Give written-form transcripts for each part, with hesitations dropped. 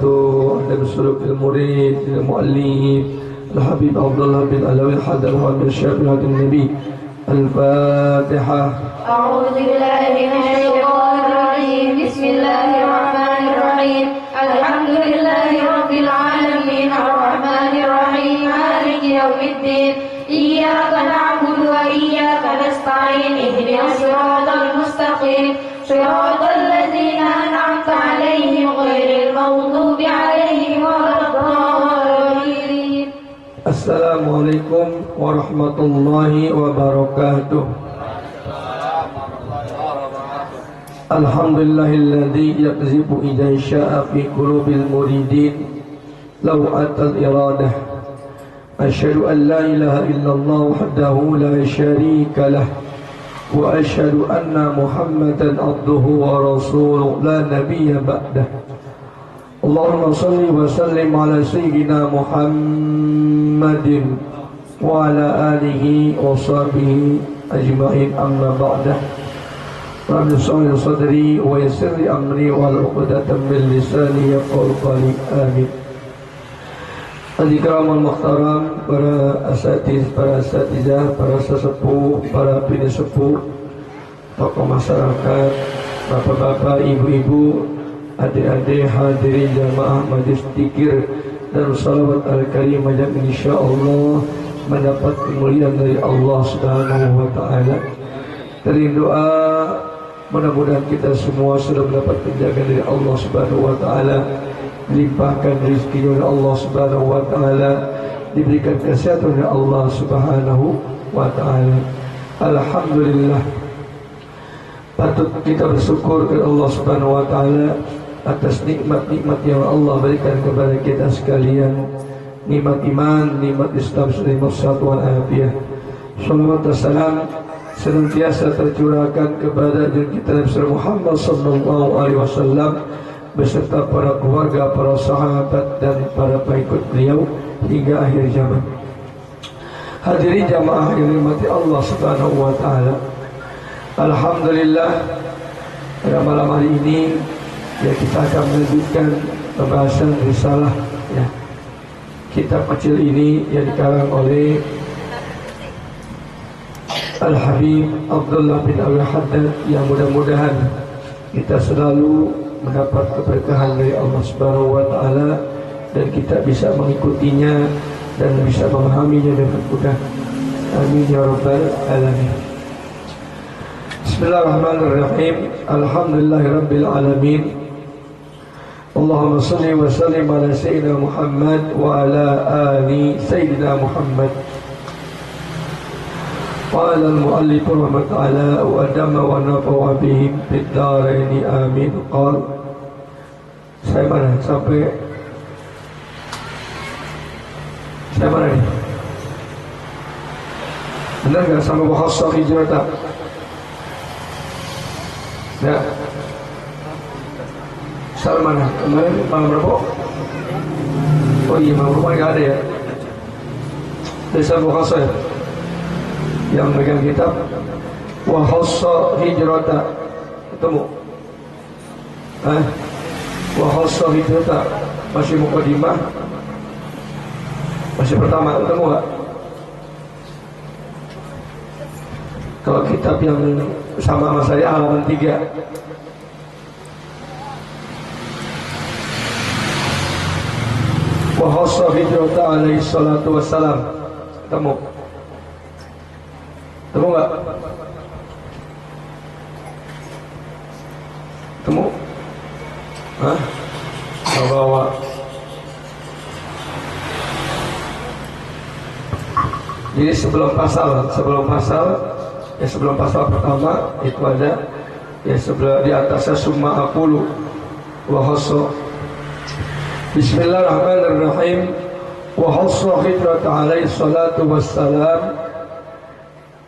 على سلوك المريد المؤلف الحبيب عبد الله بن علوي حضرة الشيخ النبي. الفاتحة. أعوذ بالله من الشيطان الرجيم. بسم الله الرحمن الرحيم. الحمد لله رب العالمين الرحمن الرحيم مالك يوم الدين. إياك نعبد وإياك نستعين. اهدنا الصراط المستقيم صراط الذين أنعمت عليهم غير المغضوب عليهم ولا الضالين. السلام عليكم ورحمة الله وبركاته. الحمد لله الذي يقذف إذا شاء في قلوب المريدين لو أتى الإرادة. أشهد أن لا إله إلا الله وحده لا شريك له وأشهد أن محمدا عبده ورسوله لا نبي بعده. اللهم صل وسلم على سيدنا محمد وعلى آله وصحبه أجمعين. أما بعد رب اشرح لي صدري ويسر لي أمري واحلل عقدة من لساني يفقهوا قولي. آمين. Al-Ikram al-Muhtaram, para asatizah, para sesepuh, para bini sepuh, tokoh masyarakat, bapak-bapak, ibu-ibu, adik-adik, hadirin jamaah majlis zikir dan salawat al-karimah yang insyaallah mendapat kemuliaan dari Allah Subhanahu wa taala. Dari doa mudah-mudahan kita semua sudah mendapat penjagaan dari Allah Subhanahu wa taala, dilimpahkan rezeki oleh Allah Subhanahu wa taala, diberikan kesehatan oleh Allah Subhanahu wa taala. Alhamdulillah, patut kita bersyukur kepada Allah Subhanahu wa taala atas nikmat-nikmat yang Allah berikan kepada kita sekalian, nikmat iman, nikmat Islam, nikmat kesatuan afiah. Salawat dan salam senantiasa tercurahkan kepada junjungan kita Nabi Muhammad sallallahu alaihi wasallam beserta para keluarga, para sahabat dan para pengikut beliau hingga akhir zaman. Hadirin jamaah yang dirahmati Allah Subhanahu wa taala. Alhamdulillah, pada malam hari ini ya kita akan melanjutkan pembahasan risalah ya. Kitab kecil ini yang dikarang oleh Al-Habib Abdullah bin Abi Haddad, yang mudah-mudahan kita selalu mendapat keberkahan dari Allah Subhanahu wa taala dan kita bisa mengikutinya dan bisa memahaminya dengan mudah. Amin ya rabbal alamin. Bismillahirrahmanirrahim. Alhamdulillahirabbil alamin. Allahumma shalli wa sallim ala sayyidina Muhammad wa ala ali sayyidina Muhammad. Qala al-mu'allif rahimahullah wa adama wa nafa'a bihim fid dharain amin. Qala, saya mana sampai saya mana nih? Benar nggak sama bahasa hijrah? Ya. Salah mana? Kemarin malam berapa? Oh iya, malam berapa nggak ada ya? Desa bahasa ya? Yang pegang kitab wa khassa hijrata, ketemu wa khassa hijrata, masih mukadimah, masih pertama, ketemu gak? Kalau kitab yang sama saya halaman 3. Wa khassa hijrata alaihi salatu wassalam, ketemu? Ketemu gak? Ketemu? Hah? Bawa. Jadi sebelum pasal pertama itu ada ya, sebelah di atasnya summa aqulu wa khassa. Bismillahirrahmanirrahim. Wa khassa hijrata alaihi salatu wassalam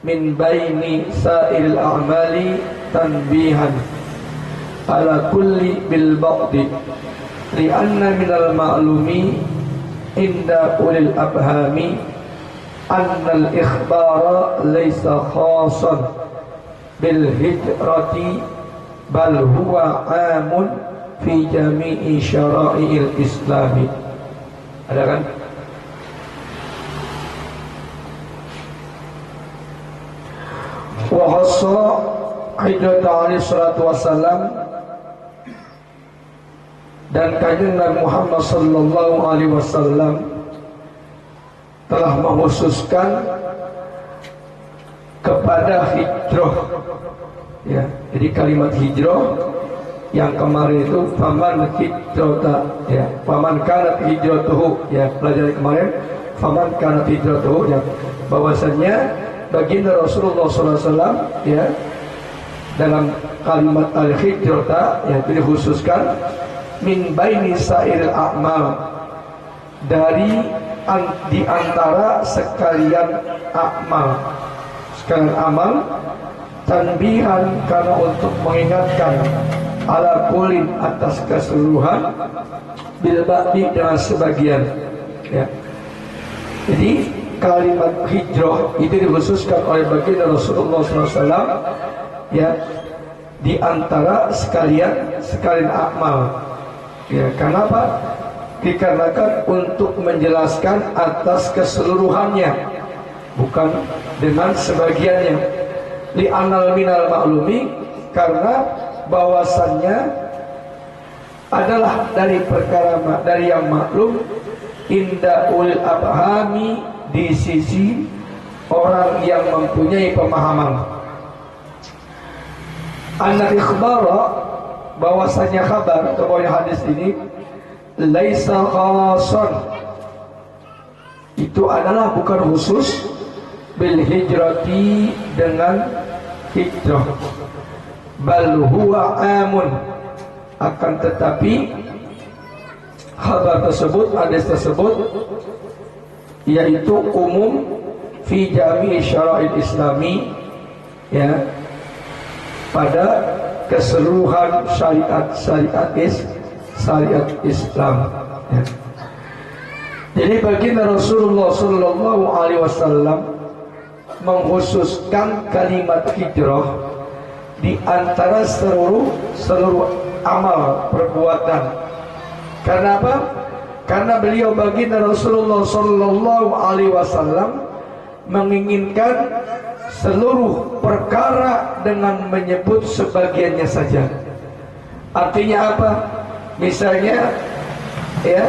min baini sa'iril a'mali tanbihan ala kulli bil ba'di li'anna minal ma'lumi inda ulil abhami annal ikhbara laysa khasan bil hijrati bal huwa amun fi jami'i syara'il islami. Ada kan? Wa khassa hijrata alaihi salatu wassalam, dan kanjeng Nabi Muhammad sallallahu alaihi wasallam telah mengkhususkan kepada hijrah, ya. Jadi kalimat hijrah yang kemarin itu faman hijrata, ya, faman kanat hijratuhu, ya, pelajaran kemarin faman kanat hijratuhu, ya, bahwasannya baginda Rasulullah SAW, ya, dalam kalimat al-hijrata, ya, itu dikhususkan min baini sa'iril a'mal, dari di antara sekalian amal, tanbihan, karena untuk mengingatkan, ala kulin, atas keseluruhan, bil ba'di, dengan sebagian, ya. Jadi kalimat hijrah itu dikhususkan oleh baginda Rasulullah SAW, ya, di antara sekalian amal, ya. Kenapa? Dikarenakan untuk menjelaskan atas keseluruhannya, bukan dengan sebagiannya. Li anal minal maklumi, karena bahwasannya adalah dari perkara, dari yang maklum, inda ulil abhami, di sisi orang yang mempunyai pemahaman. Anna ikhbara, bahwasanya kabar atau hadis ini laisa khasan, itu adalah bukan khusus bil hijrati, dengan hijrah, bal huwa amun, akan tetapi kabar tersebut, hadis tersebut, yaitu umum fi jami' syara'il islami, ya, pada keseluruhan syariat Islam, ya. Jadi baginda Rasulullah sallallahu alaihi wasallam mengkhususkan kalimat hijrah di antara seluruh amal perbuatan. Kenapa? Karena beliau baginda Rasulullah sallallahu alaihi wasallam menginginkan seluruh perkara dengan menyebut sebagiannya saja. Artinya apa? Misalnya, ya,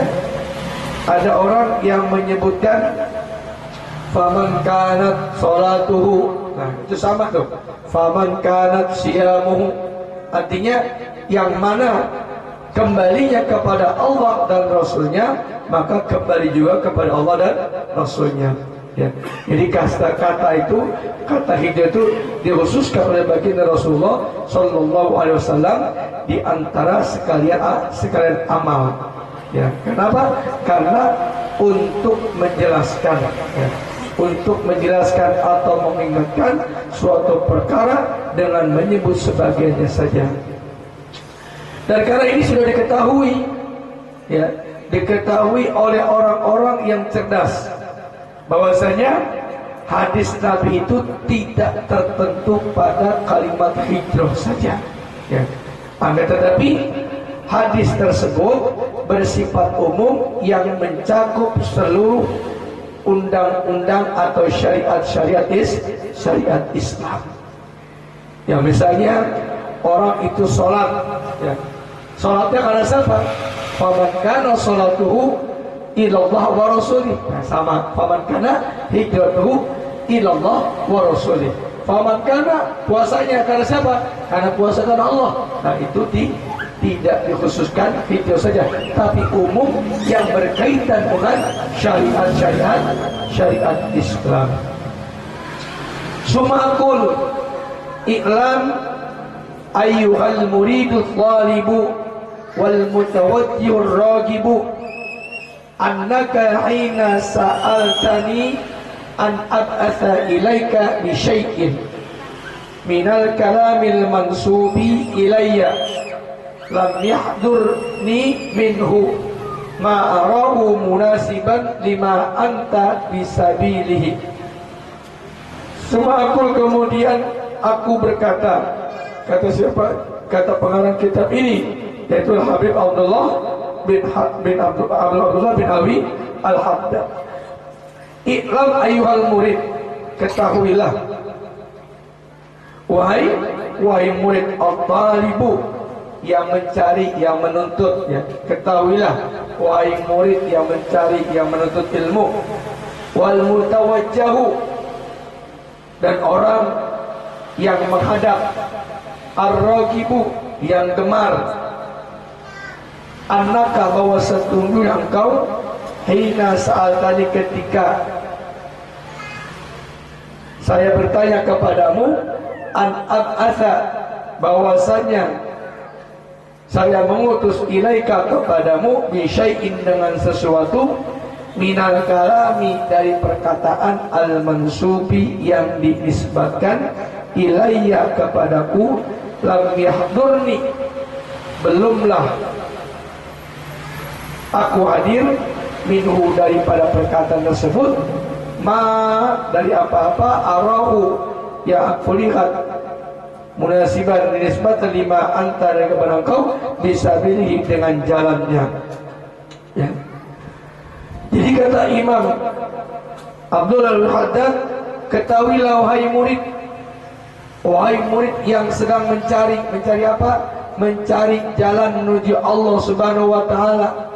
ada orang yang menyebutkan faman kanat salatuhu, nah itu sama tuh, faman kanat siyamuhu, artinya yang mana kembalinya kepada Allah dan Rasulnya, maka kembali juga kepada Allah dan Rasulnya, ya. Jadi kata itu, kata hijrah itu dikhususkan oleh baginda Rasulullah sallallahu alaihi wasallam di antara sekalian amal, ya. Kenapa? Karena untuk menjelaskan, ya, untuk menjelaskan atau mengingatkan suatu perkara dengan menyebut sebagiannya saja. Dan karena ini sudah diketahui, ya, diketahui oleh orang-orang yang cerdas, bahwasanya hadis Nabi itu tidak tertentu pada kalimat hijrah saja, ya. Tetapi hadis tersebut bersifat umum yang mencakup seluruh undang-undang atau syariat Islam. Ya, misalnya orang itu sholat, ya, sholatnya karena siapa? Faman kana sholatuhu ilallah wa rasulih. Nah, sama, faman kana hijratuhu ilallah wa rasulih. Faman kana, puasanya karena siapa? Karena puasa karena Allah. Nah, itu tidak dikhususkan hijrah saja, tapi umum yang berkaitan dengan syariat Islam. Sumakul i'lam ayyuhal muridu thalibu wal mutawajjihur ragibu annaka hina sa'altani an ab'atha ilaika bi syai'in minal kalamil mansubi ilayya lam yahdurni minhu ma arahu munasiban lima anta bisabilihi. Semua aku kemudian aku berkata, kata siapa? Kata pengarang kitab ini, yaitu Habib Abdullah bin Alwi Al-Haddad. I'lam ayyuhal murid, ketahuilah wahai murid, at-talibu, yang mencari, yang menuntut, ya. Ketahuilah wahai murid yang mencari, yang menuntut ilmu, wal mutawajjahu, dan orang yang menghadap, ar-ragibu, yang gemar, annaka, bahwa sesungguhnya engkau, hina sa'altani, ketika saya bertanya kepadamu, an ab'atha, bahwasanya saya mengutus ilaika kepadamu, bisyai'in, dengan sesuatu, minal kalami, dari perkataan, al-mansubi, yang dinisbatkan, ilayya, kepadaku, lam yahdurni, belumlah aku hadir, minhu, daripada perkataan tersebut, ma, dari apa-apa, arahu, yang aku lihat, munasiban, nisbat lima, antara kepada engkau, bisa pilih dengan jalannya, ya. Jadi kata Imam Abdullah Al-Haddad, ketahuilah wahai murid yang sedang mencari apa? Mencari jalan menuju Allah Subhanahu wa taala,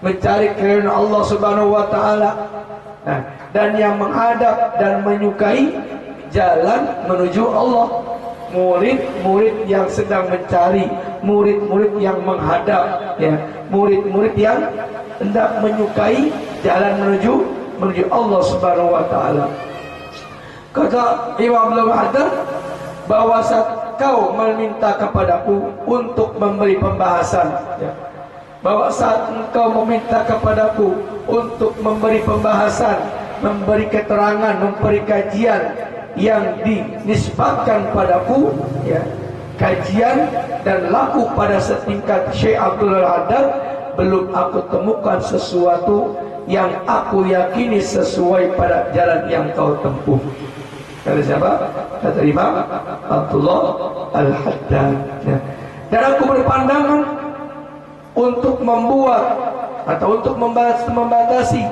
mencari keridhaan Allah Subhanahu wa taala. Nah, dan yang menghadap dan menyukai jalan menuju Allah. Murid-murid yang sedang mencari, murid-murid yang menghadap, ya, murid-murid yang hendak menyukai jalan menuju Allah Subhanahu wa taala. Kata Imam Al-Haddad, bahwa saat kau meminta kepadaku untuk memberi pembahasan, ya, bahwa saat engkau meminta kepadaku untuk memberi pembahasan, memberi keterangan, memberi kajian yang dinisbatkan padaku, ya, kajian dan laku pada setingkat Syekh Abdul Haddad, belum aku temukan sesuatu yang aku yakini sesuai pada jalan yang kau tempuh. Kata siapa? Kata Imam Abdullah Al-Haddad, ya. Dan aku berpandangan untuk membuat atau untuk membatasi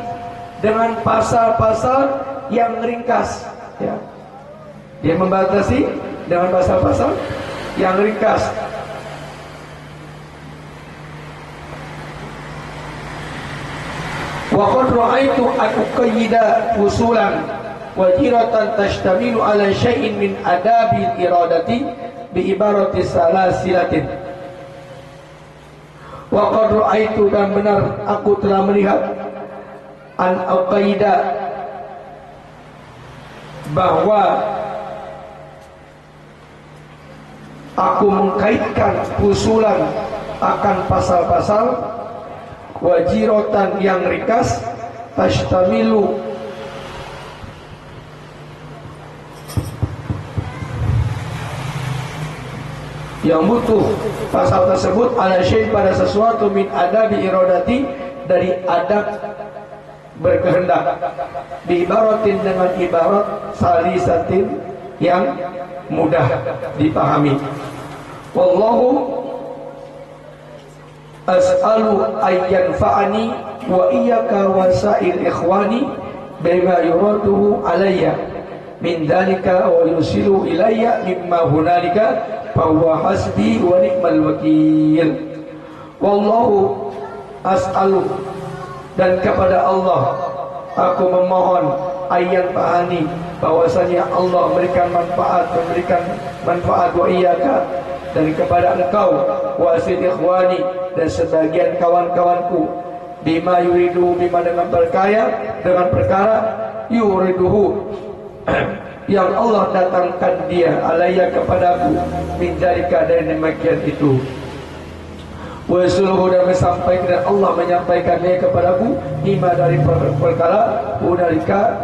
dengan pasal-pasal yang ringkas, ya. Dia membatasi dengan pasal-pasal yang ringkas. Wa qad ra'aitu an uqayyida usulan wajiratan tashtamilu ala syai'in min adabil iradati bi ibarati salasilatin. Wa qad ra'aitu, dan benar aku telah melihat, an uqayyida, bahwa aku mengkaitkan usulan akan pasal-pasal, wajirotan, yang ringkas, tashtamilu, yang butuh pasal tersebut, ala syai', pada sesuatu, min adabi iradati, dari adab berkehendak, bi ibaratin, dengan ibarat salisatin, yang mudah dipahami. Wallahu as'alu ayyan fa'ani wa iyyaka wa sa'il ikhwani bima yuraduhu alayya min dhalika wa yusilu ilayya mimma hunalika fa huwa hasbi wa ni'mal wakil. Wallahu as'alu, dan kepada Allah aku memohon, ayyan fa'ani, bahwasanya Allah memberikan manfaat wa iyyaka, dan kepada engkau, wasil ikhwani, dan sebagian kawan-kawanku, bima yuridu, bima, dengan perkara yuriduhu, yang Allah datangkan dia, alayya, kepadaku, min dzalika, dari demikian itu, wa suluhu, dan menyampaikan, Allah menyampaikannya kepadaku, bima, dari perkara, hunalika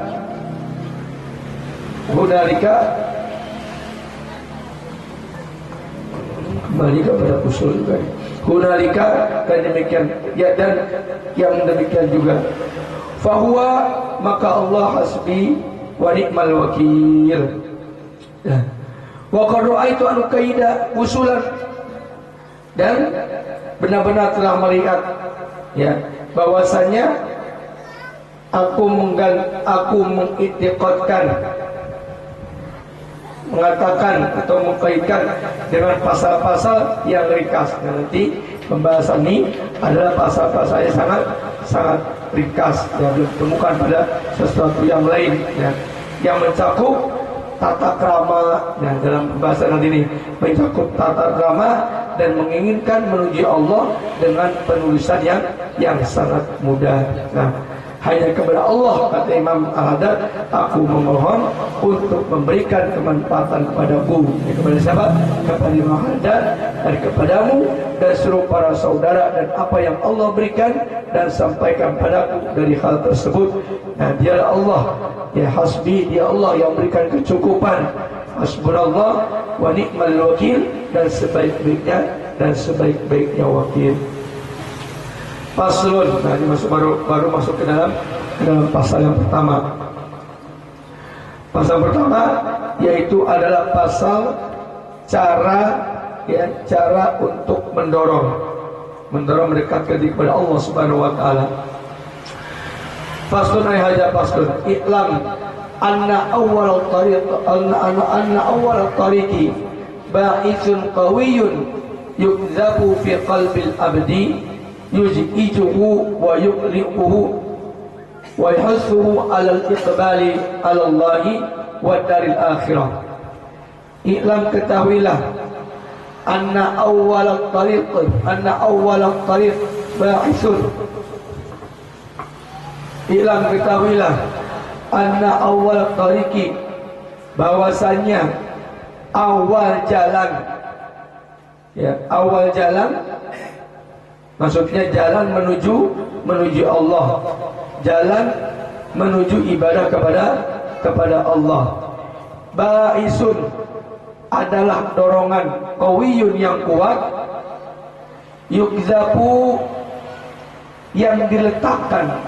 kembali kepada usul juga, hunalika, dan demikian, ya, dan yang demikian juga, fahuwa, maka Allah hasbi wa ni'mal wakil. Wa qad ra'aitu an qaida usulan, dan benar-benar telah melihat ya bahwasanya aku mengiktikadkan, mengatakan atau mengkaitkan dengan pasal-pasal yang ringkas. Nanti pembahasan ini adalah pasal-pasal yang sangat ringkas yang ditemukan pada sesuatu yang lain ya, yang mencakup tata krama. Nah, dalam pembahasan nanti ini mencakup tata krama dan menginginkan menuju Allah dengan penulisan yang sangat mudah. Nah, hanya kepada Allah, kata Imam Al-Haddad, aku memohon untuk memberikan kemanfaatan kepadaku. Kepada siapa? Kepada Imam Al-Haddad dan kepadamu dan seluruh para saudara, dan apa yang Allah berikan dan sampaikan padaku dari hal tersebut. Nah, dialah Allah, ya hasbi, dia Allah yang berikan kecukupan. Hasbunallah wa ni'mal wakil, dan sebaik-baiknya wakil. Faslun. Nah, ini baru masuk ke dalam pasal yang pertama. Pasal pertama yaitu adalah pasal cara untuk mendorong mendekatkan diri kepada Allah Subhanahu wa taala. Faslun ay haja faslun i'lam anna awwal tariqi ba'ithun qawiyyun yukzabu fi qalbil abdi yuz'ijuhu wa yuqliquhu wa yahsuhu 'ala al-iqbali 'ala Allah wa daril akhirah. I'lam, ketahuilah, anna awwal tariq ba'ithun. I'lam, ketahuilah, anna awwal tariqi, bahwasanya awal jalan, ya, awal jalan maksudnya jalan menuju Allah, jalan menuju ibadah kepada Allah. Ba'isun adalah dorongan, qawiyun yang kuat, yukzabu yang diletakkan,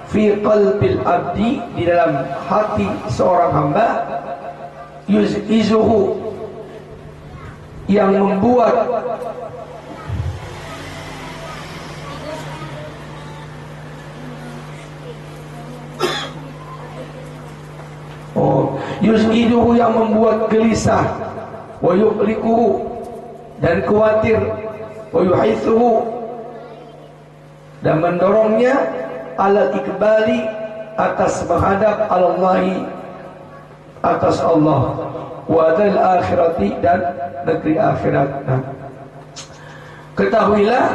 fi qalbil abdi di dalam hati seorang hamba, yuz'izuhu yang membuat yuz'iduhu yang membuat gelisah, wa yuqliquhu dan khawatir, wa yuhithuhu dan mendorongnya, alal ikbali atas menghadap Allahi atas Allah, wa adal akhirati dan negeri akhirat. Nah, ketahuilah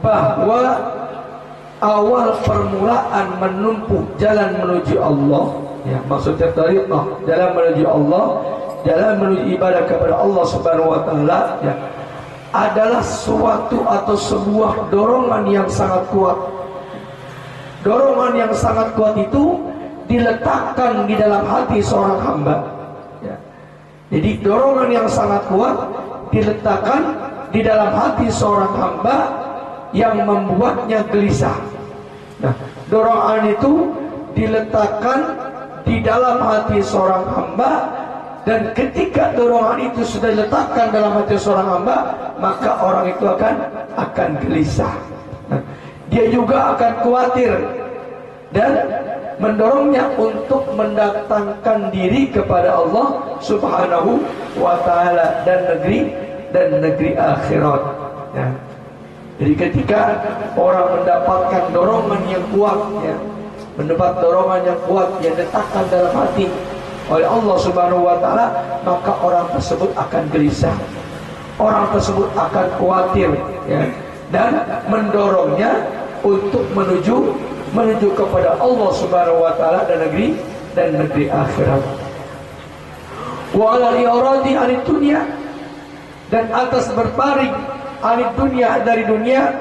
bahwa awal permulaan menempuh jalan menuju Allah, ya, maksudnya tariqah, jalan menuju Allah, jalan menuju ibadah kepada Allah Subhanahu wa taala, ya, adalah suatu atau sebuah dorongan yang sangat kuat. Dorongan yang sangat kuat itu diletakkan di dalam hati seorang hamba, ya. Jadi dorongan yang sangat kuat diletakkan di dalam hati seorang hamba yang membuatnya gelisah. Nah, dorongan itu diletakkan di dalam hati seorang hamba, dan ketika dorongan itu sudah diletakkan dalam hati seorang hamba, maka orang itu akan gelisah. Nah, dia juga akan khawatir dan mendorongnya untuk mendatangkan diri kepada Allah Subhanahu wa taala dan negeri akhirat. Ya. Jadi ketika orang mendapatkan dorongan yang kuat, ya, mendapat dorongan yang kuat yang diletakkan dalam hati oleh Allah Subhanahu wa taala, maka orang tersebut akan gelisah, orang tersebut akan khawatir, ya, dan mendorongnya untuk menuju kepada Allah Subhanahu wa taala dan negeri akhirat. Wa ala iradi anid dunya, dan atas berpaling anid dunya dari dunia.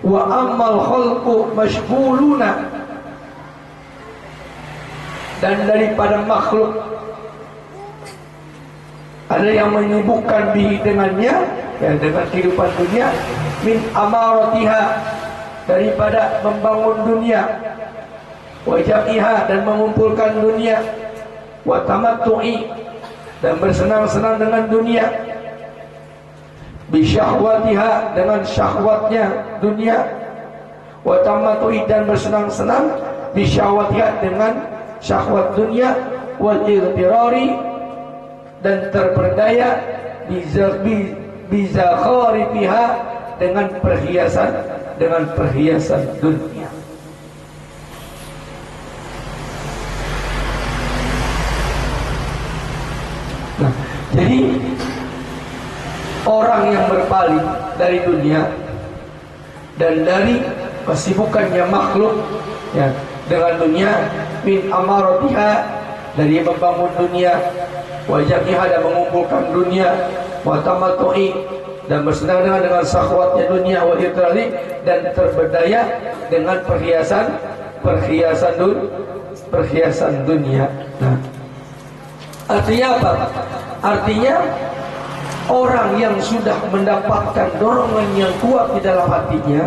Wa ammal khalqu mashghuluna, dan daripada makhluk ada yang menyibukkan bihi dengannya, ya, dengan kehidupan dunia, min amaratiha, daripada membangun dunia, wa jam'iha, dan mengumpulkan dunia, wa tamattu'i, dan bersenang-senang dengan dunia, bisyahwatiha, dengan syahwatnya dunia, wa tamattu'i, dan bersenang-senang bisyahwatiha, dengan syahwat dunia, wal igtirari, dan terperdaya bizakharifiha, dengan perhiasan dunia. Nah, jadi orang yang berpaling dari dunia dan dari kesibukannya makhluk ya dengan dunia, min amaratiha, dari membangun dunia, wajahnya dan mengumpulkan dunia, wa tamattu'i, dan bersenang-senang dengan syahwatnya dunia, wa itrali, dan terberdaya dengan perhiasan dunia. Nah, artinya apa? Artinya orang yang sudah mendapatkan dorongan yang kuat di dalam hatinya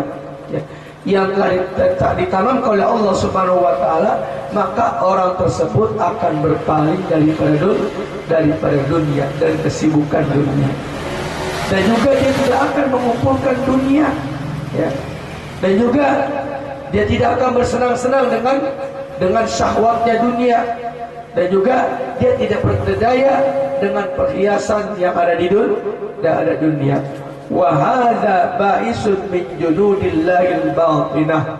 ya, yang telah ditanamkan oleh Allah Subhanahu wa taala, maka orang tersebut akan berpaling daripada dunia, dari kesibukan dunia. Dan juga dia tidak akan mengumpulkan dunia ya. Dan juga dia tidak akan bersenang-senang dengan syahwatnya dunia. Dan juga dia tidak berdaya dengan perhiasan yang ada di dunia. Wa hadza ba'isun min junudillahil batinah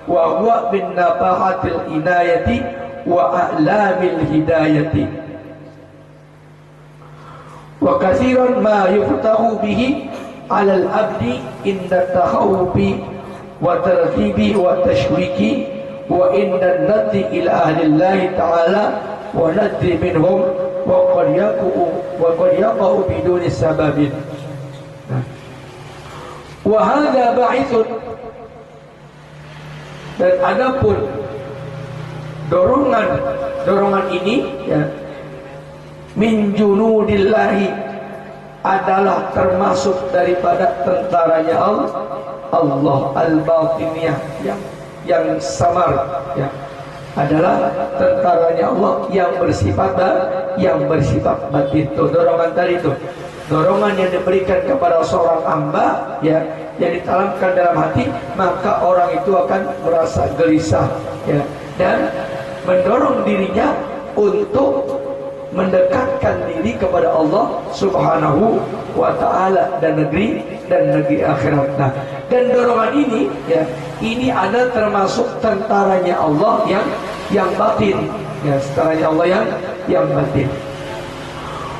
wa huwa min nabahatil inayati wa a'lamil hidayati. Wa katsiran ma yuftahu bihi 'alal abdi inda takhawufi wa tarhibi wa tashwiki wa inda nadhi ila ahlillahi ta'ala wa nadhi minhum wa qad yaqa'u biduni sababin. Wa hadza ba'ithun, dan adapun dorongan ini ya, min junudillahi, adalah termasuk daripada tentaranya Allah al-batiniyah, yang samar ya, adalah tentaranya Allah yang bersifat batin. Tuh, dorongan tadi tuh, dorongan yang diberikan kepada seorang hamba ya, yang ditanamkan dalam hati, maka orang itu akan merasa gelisah ya, dan mendorong dirinya untuk mendekatkan diri kepada Allah Subhanahu wa taala dan negeri akhirat. Nah, dan dorongan ini ya, ini ada termasuk tentaranya Allah yang batin ya, tentaranya Allah yang batin.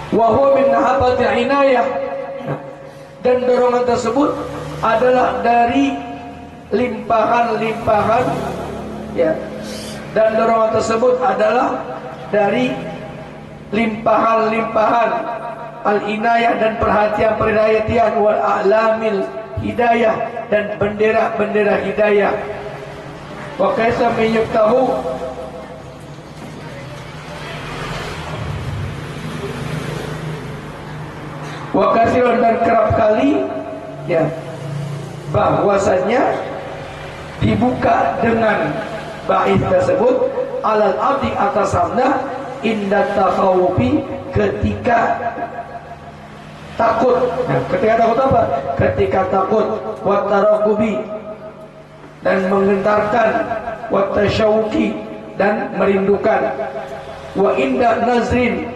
Wa huwa min nahabatil inayah. Nah, dan dorongan tersebut adalah dari limpahan ya, dan dorongan tersebut adalah dari limpahan al-inayah, dan perhatian wal a'lamil hidayah, dan bendera hidayah. Wa kaisa yuftahu wa kasiran, dan kerap kali ya, bahwasanya dibuka dengan bait tersebut alal abdi, atas hamba, inda takhawufi, ketika takut. Nah, ketika takut apa? Ketika takut, wa taraqubi, dan menggentarkan, wa tasyawuki, dan merindukan, wa inda nazrin,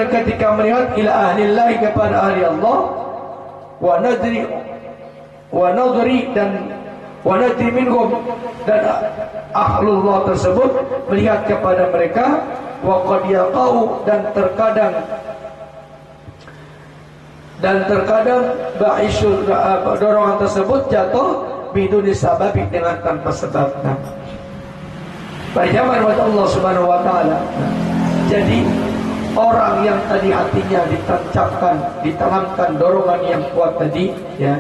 ketika melihat ila ahlillahi, kepada ahli Allah, wa nadri dan wa nadri minhum, dan ahlullah tersebut melihat kepada mereka, wa qad yaqau, dan terkadang ba'isyul, dorongan tersebut jatuh biduni sababi, dengan tanpa sebab. Nah, pada zaman Allah Subhanahu wa taala, jadi orang yang tadi hatinya ditanamkan dorongan yang kuat tadi ya,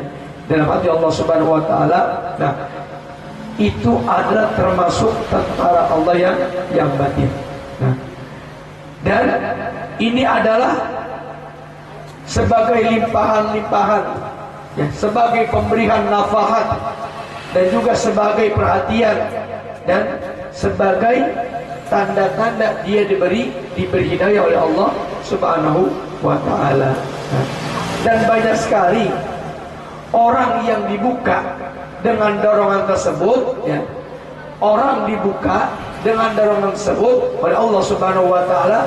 dalam hati Allah Subhanahu wa taala, nah, itu adalah termasuk tentara Allah yang batin. Nah, dan ini adalah sebagai limpahan ya, sebagai pemberian nafahat, dan juga sebagai perhatian, dan sebagai tanda-tanda dia diberi hidayah oleh Allah Subhanahu wa taala. Nah, Dan banyak sekali orang yang dibuka dengan dorongan tersebut, ya, orang dibuka dengan dorongan tersebut oleh Allah Subhanahu wa taala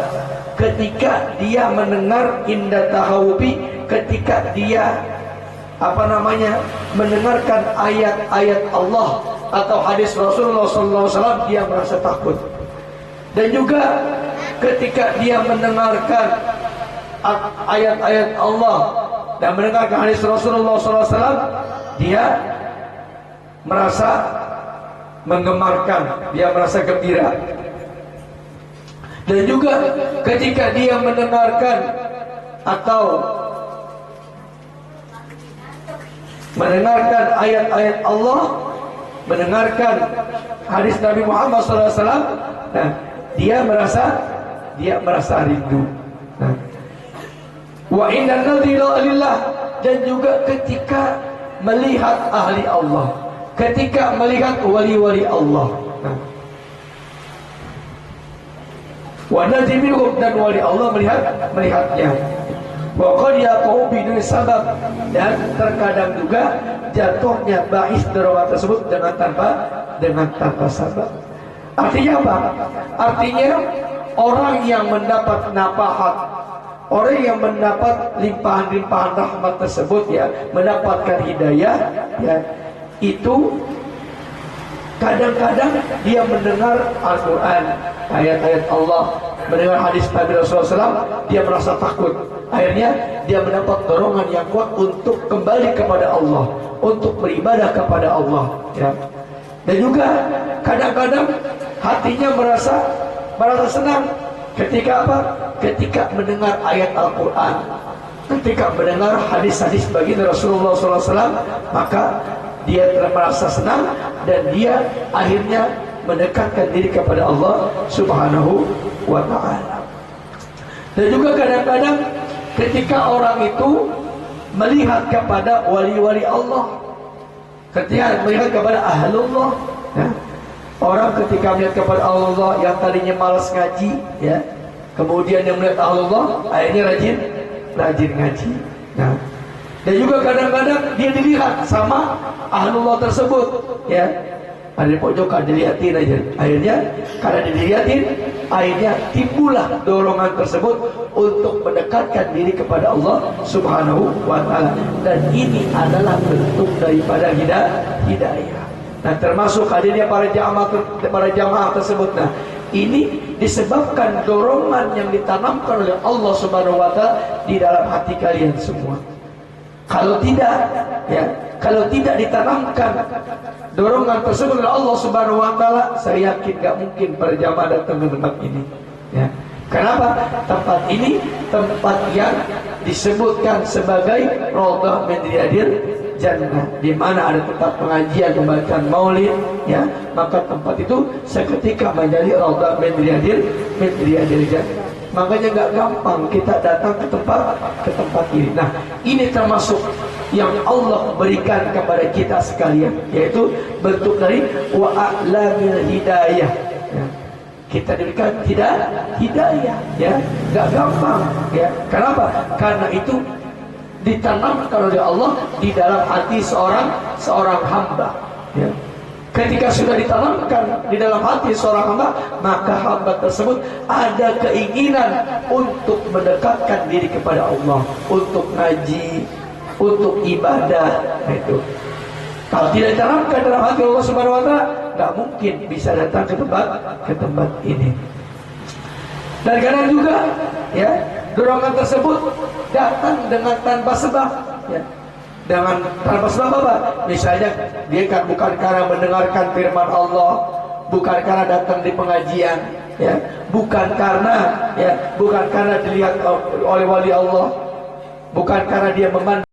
ketika dia mendengar inda tahawubi, ketika dia mendengarkan ayat-ayat Allah atau hadis Rasulullah SAW, dia merasa takut. Dan juga ketika dia mendengarkan ayat-ayat Allah dan mendengarkan hadis Rasulullah SAW, dia merasa menggemarkan, dia merasa gembira. Dan juga ketika dia mendengarkan atau mendengarkan ayat-ayat Allah, mendengarkan hadis Nabi Muhammad SAW, nah, dia merasa rindu. Nah, wa inna nadhira lillah, dan juga ketika melihat ahli Allah, ketika melihat wali-wali Allah. Nah, wa nadhimiruhum, dan wali Allah melihatnya. Wa qad yaqau bidun sabab, dan terkadang juga jatuhnya bais dorongan tersebut dengan tanpa sebab. Artinya apa? Artinya orang yang mendapat nafahat, orang yang mendapat limpahan-limpahan rahmat tersebut, ya, mendapatkan hidayah, ya, itu kadang-kadang dia mendengar Al-Quran, ayat-ayat Allah, mendengar hadis Nabi Rasulullah SAW, dia merasa takut. Akhirnya dia mendapat dorongan yang kuat untuk kembali kepada Allah, untuk beribadah kepada Allah, ya. Dan juga kadang-kadang hatinya merasa senang ketika apa? Ketika mendengar ayat Al-Quran, ketika mendengar hadis-hadis baginda Rasulullah SAW, maka dia merasa senang dan dia akhirnya mendekatkan diri kepada Allah Subhanahu wa ta'ala. Dan juga kadang-kadang ketika orang itu melihat kepada wali-wali Allah, ketika melihat kepada ahlullah, ya, orang ketika melihat kepada Allah yang tadinya malas ngaji, ya, kemudian yang melihat ahlullah akhirnya rajin ngaji. Nah, dan juga kadang-kadang dia dilihat sama ahlullah tersebut, ya, ada di pojokan dilihatin aja. Akhirnya karena dilihatin, akhirnya timbullah dorongan tersebut untuk mendekatkan diri kepada Allah Subhanahu wa ta'ala. Dan ini adalah bentuk daripada hidayah. Nah, termasuk hadirnya para jamaah tersebut. Nah, ini disebabkan dorongan yang ditanamkan oleh Allah Subhanahu wa ta'ala di dalam hati kalian semua. Kalau tidak, ya, kalau tidak ditanamkan dorongan tersebut oleh Allah Subhanahu wa ta'ala, saya yakin gak mungkin para jamaah datang ke tempat ini, ya. Kenapa? Tempat ini tempat yang disebutkan sebagai Raudhah min Riyadil Jannah, di mana ada tempat pengajian, pembacaan maulid, ya, maka tempat itu seketika menjadi Raudhah min Riyadil Jannah. Makanya nggak gampang kita datang ke tempat ini. Nah, ini termasuk yang Allah berikan kepada kita sekalian, yaitu bentuk dari wa'lamil hidayah, ya. Kita diberikan hidayah, ya, nggak gampang, ya. Kenapa? Karena itu ditanamkan oleh Allah di dalam hati seorang hamba, ya. Ketika sudah ditanamkan di dalam hati seorang hamba, maka hamba tersebut ada keinginan untuk mendekatkan diri kepada Allah, untuk ngaji, untuk ibadah. Nah, itu kalau tidak ditanamkan dalam hati Allah Subhanahu wa ta'ala, nggak mungkin bisa datang ke tempat ini. Dan kadang juga, ya, dorongan tersebut datang dengan tanpa sebab, ya. Dengan tanpa sebab apa? Misalnya dia kan bukan karena mendengarkan firman Allah, bukan karena datang di pengajian, ya, bukan karena dilihat oleh wali Allah, bukan karena dia memandang